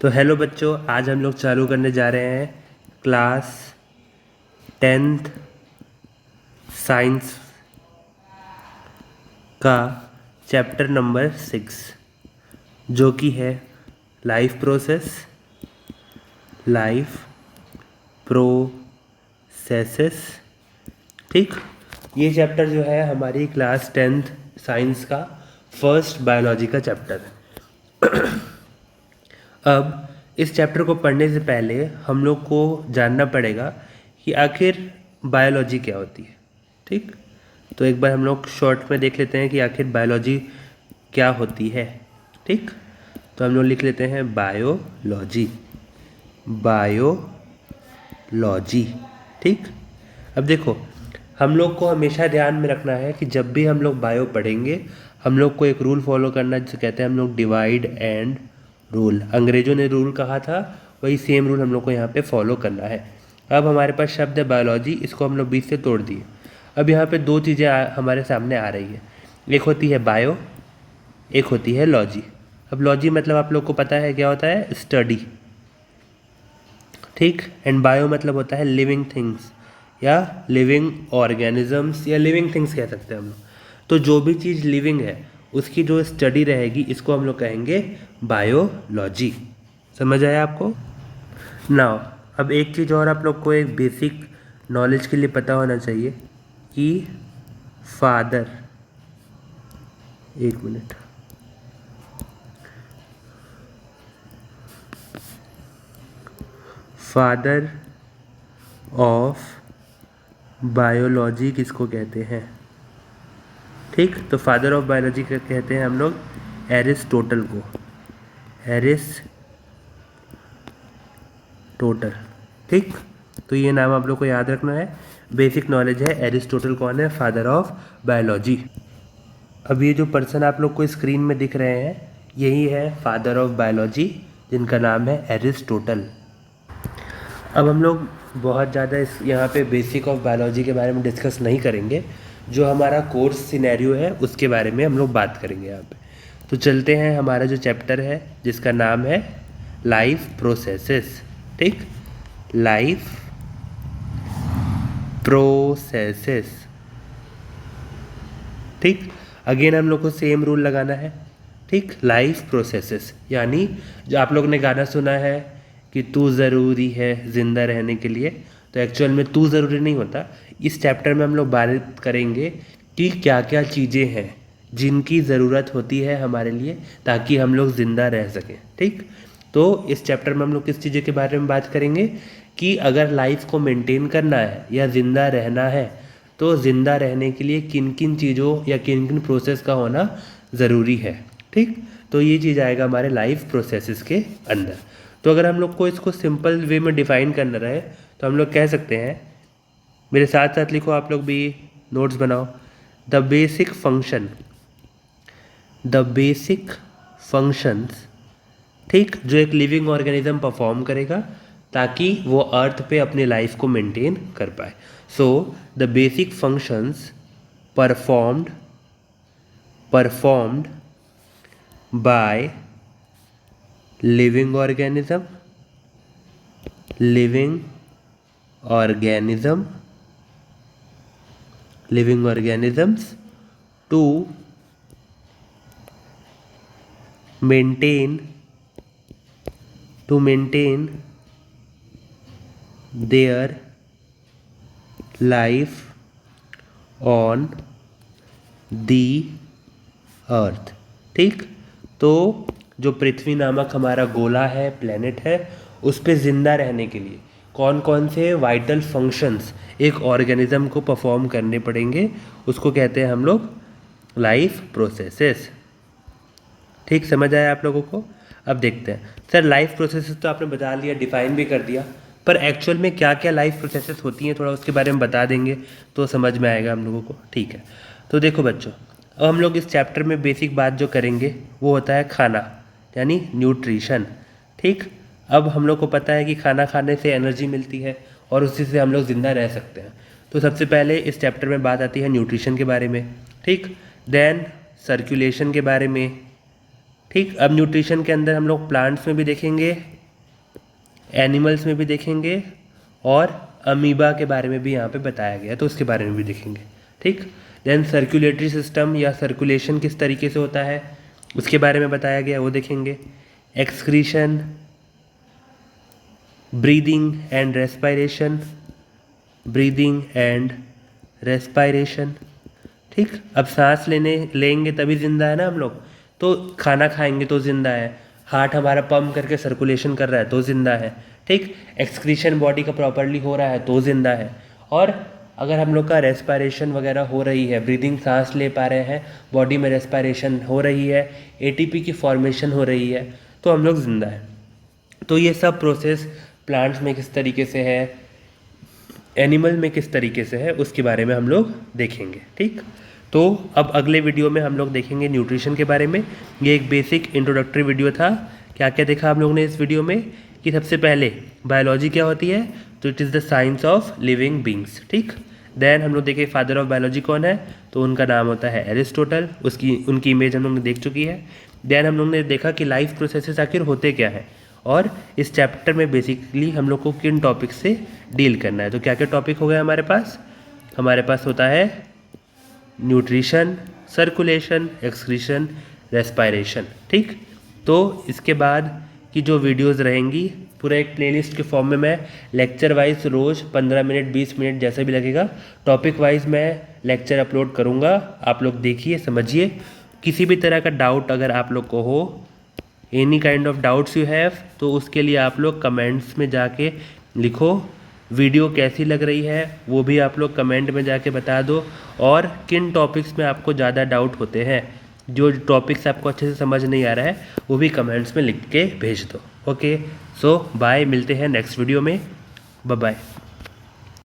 तो हेलो बच्चों, आज हम लोग चालू करने जा रहे हैं क्लास 10th साइंस का चैप्टर नंबर 6, जो कि है लाइफ प्रोसेसेस। ठीक, ये चैप्टर जो है हमारी क्लास 10th साइंस का फर्स्ट बायोलॉजी का चैप्टर है। अब इस चैप्टर को पढ़ने से पहले हम लोग को जानना पड़ेगा कि आखिर बायोलॉजी क्या होती है। ठीक, तो एक बार हम लोग शॉर्ट में देख लेते हैं कि आखिर बायोलॉजी क्या होती है। ठीक, तो हम लोग लिख लेते हैं बायोलॉजी। ठीक, अब देखो, हम लोग को हमेशा ध्यान में रखना है कि जब भी हम लोग बायो पढ़ेंगे हम लोग को एक रूल फॉलो करना है जिसे कहते हैं हम लोग डिवाइड एंड रूल। अंग्रेजों ने रूल कहा था, वही सेम रूल हम लोग को यहाँ पे फॉलो करना है। अब हमारे पास शब्द है बायोलॉजी, इसको हम लोग बीच से तोड़ दिए। अब यहाँ पे दो चीज़ें हमारे सामने आ रही है, एक होती है बायो, एक होती है लॉजी। अब लॉजी मतलब आप लोग को पता है क्या होता है, स्टडी। ठीक, एंड बायो मतलब होता है लिविंग थिंग्स या लिविंग ऑर्गेनिजम्स या लिविंग थिंग्स कह सकते हैं हम लोग। तो जो भी चीज़ लिविंग है उसकी जो स्टडी रहेगी इसको हम लोग कहेंगे बायोलॉजी। समझ आया आपको? नाउ अब एक चीज़ और आप लोग को एक बेसिक नॉलेज के लिए पता होना चाहिए कि फादर, एक मिनट, फादर ऑफ बायोलॉजी किसको कहते हैं? ठीक, तो फादर ऑफ बायोलॉजी कहते हैं हम लोग एरिस्टोटल को। एरिस्टोटल। ठीक, तो ये नाम आप लोग को याद रखना है, बेसिक नॉलेज है। एरिस्टोटल कौन है? Father of biology. अब ये जो पर्सन आप लोग को स्क्रीन में दिख रहे हैं यही है फादर ऑफ बायोलॉजी, जिनका नाम है एरिस्टोटल। अब हम लोग बहुत ज़्यादा इस यहाँ पे बेसिक ऑफ बायोलॉजी के बारे में डिस्कस नहीं करेंगे, जो हमारा कोर्स सिनेरियो है उसके बारे में हम लोग बात करेंगे यहाँ पे। तो चलते हैं, हमारा जो चैप्टर है जिसका नाम है लाइफ प्रोसेसेस। ठीक, लाइफ प्रोसेसेस। ठीक, अगेन हम लोग को सेम रूल लगाना है। ठीक, लाइफ प्रोसेसेस यानी जो आप लोग ने गाना सुना है कि तू ज़रूरी है ज़िंदा रहने के लिए, तो एक्चुअल में तू ज़रूरी नहीं होता। इस चैप्टर में हम लोग बात करेंगे कि क्या क्या चीज़ें हैं जिनकी ज़रूरत होती है हमारे लिए ताकि हम लोग ज़िंदा रह सकें। ठीक, तो इस चैप्टर में हम लोग किस चीज़ के बारे में बात करेंगे कि अगर लाइफ को मेंटेन करना है या ज़िंदा रहना है तो ज़िंदा रहने के लिए किन किन चीज़ों या किन किन प्रोसेस का होना ज़रूरी है। ठीक, तो ये चीज़ आएगा हमारे लाइफ प्रोसेसेस के अंदर। तो अगर हम लोग को इसको सिंपल वे में डिफाइन करना रहे तो हम लोग कह सकते हैं, मेरे साथ साथ लिखो, आप लोग भी नोट्स बनाओ। द बेसिक फंक्शंस, ठीक, जो एक लिविंग ऑर्गेनिज्म परफॉर्म करेगा ताकि वो अर्थ पे अपनी लाइफ को मेंटेन कर पाए। So the basic functions performed by living organisms to maintain their life on the earth। ठीक, तो जो पृथ्वी नामक हमारा गोला है, प्लेनेट है, उस पे ज़िंदा रहने के लिए कौन कौन से वाइटल फंक्शंस एक ऑर्गेनिज्म को परफॉर्म करने पड़ेंगे, उसको कहते हैं हम लोग लाइफ प्रोसेसेस। ठीक, समझ आया आप लोगों को? अब देखते हैं, सर लाइफ प्रोसेसेस तो आपने बता लिया, डिफाइन भी कर दिया, पर एक्चुअल में क्या क्या लाइफ प्रोसेसेस होती हैं थोड़ा उसके बारे में बता देंगे तो समझ में आएगा हम लोगों को। ठीक है, तो देखो बच्चों, अब हम लोग इस चैप्टर में बेसिक बात जो करेंगे वो होता है खाना, यानी न्यूट्रिशन। ठीक, अब हम लोग को पता है कि खाना खाने से एनर्जी मिलती है और उसी से हम लोग ज़िंदा रह सकते हैं। तो सबसे पहले इस चैप्टर में बात आती है न्यूट्रिशन के बारे में। ठीक, देन सर्कुलेशन के बारे में। ठीक, अब न्यूट्रिशन के अंदर हम लोग प्लांट्स में भी देखेंगे, एनिमल्स में भी देखेंगे और अमीबा के बारे में भी यहाँ पे बताया गया है, तो उसके बारे में भी देखेंगे। ठीक, देन सर्कुलेटरी सिस्टम या सर्कुलेशन किस तरीके से होता है उसके बारे में बताया गया, वो देखेंगे। Excretion, breathing and respiration, breathing and respiration. ठीक, अब सांस लेंगे तभी जिंदा है ना हम लोग, तो खाना खाएंगे तो जिंदा है, हार्ट हमारा पंप करके सर्कुलेशन कर रहा है तो जिंदा है। ठीक, एक्सक्रीशन बॉडी का प्रॉपरली हो रहा है तो जिंदा है। और अगर हम लोग का रेस्पायरेशन वगैरह हो रही है, ब्रीदिंग, सांस ले पा रहे हैं, बॉडी में रेस्पायरेशन हो रही है, एटीपी की फॉर्मेशन हो रही है, तो हम लोग जिंदा है। तो ये सब प्रोसेस प्लांट्स में किस तरीके से है, एनिमल में किस तरीके से है, उसके बारे में हम लोग देखेंगे। ठीक, तो अब अगले वीडियो में हम लोग देखेंगे न्यूट्रिशन के बारे में। ये एक बेसिक इंट्रोडक्टरी वीडियो था। क्या क्या देखा आप लोगों ने इस वीडियो में कि सबसे पहले बायोलॉजी क्या होती है, तो it is the science of living beings. ठीक, देन हम लोग देखे फादर ऑफ बायोलॉजी कौन है, तो उनका नाम होता है एरिस्टोटल, उनकी इमेज हम लोग ने देख चुकी है। देन हम लोग ने देखा कि लाइफ प्रोसेसेस आखिर होते क्या हैं, और इस चैप्टर में बेसिकली हम लोग को किन टॉपिक से डील करना है। तो क्या क्या टॉपिक हो गए हमारे पास होता है न्यूट्रिशन, सर्कुलेशन, एक्सक्रीशन, रेस्पायरेशन। ठीक, तो इसके बाद की जो वीडियोस रहेंगी पूरा एक प्लेलिस्ट के फॉर्म में मैं लेक्चर वाइज रोज़ 15 मिनट 20 मिनट जैसे भी लगेगा टॉपिक वाइज मैं लेक्चर अपलोड करूँगा। आप लोग देखिए, समझिए। किसी भी तरह का डाउट अगर आप लोग को हो, any kind of doubts you have, तो उसके लिए आप लोग कमेंट्स में जाके लिखो। वीडियो कैसी लग रही है वो भी आप लोग कमेंट में जाके बता दो, और किन टॉपिक्स में आपको ज़्यादा डाउट होते हैं, जो टॉपिक्स आपको अच्छे से समझ नहीं आ रहा है वो भी कमेंट्स में लिख के भेज दो। ओके, सो बाय, मिलते हैं नेक्स्ट वीडियो में। Bye bye.